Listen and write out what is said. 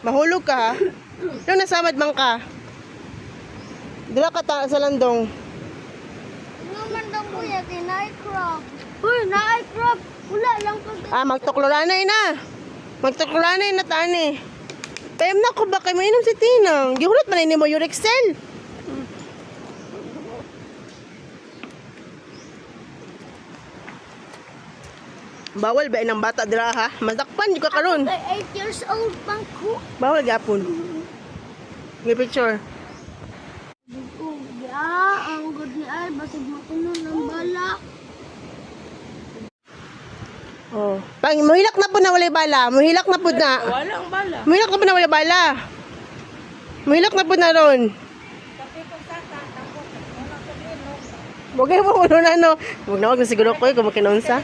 Mahulog ka ha. Nung nasamad man ka. Dila ka ta sa landong. Naman daw kuya, na-crop. Uy, na-crop. Wala lang pag... Magtukluranay na. Magtukluranay na tani. Payam na ko ba kay mainom si Tinang? Gihulot man ni mo Urexel. Bawal ba ng bata dira ha? Masakpan jud ka karon. Ay, 8 years old pang ko. Bawal gyapon. Gi picture. Ang good ni Ay, basig makuno ng bala. Oh, muhilak na po na walay bala. Muhilak na po na. Wala ang bala. Muhilak na po na walay bala. Muhilak na po na ron. Bugay mo na no. Wag na siguro ko kung makinunsa.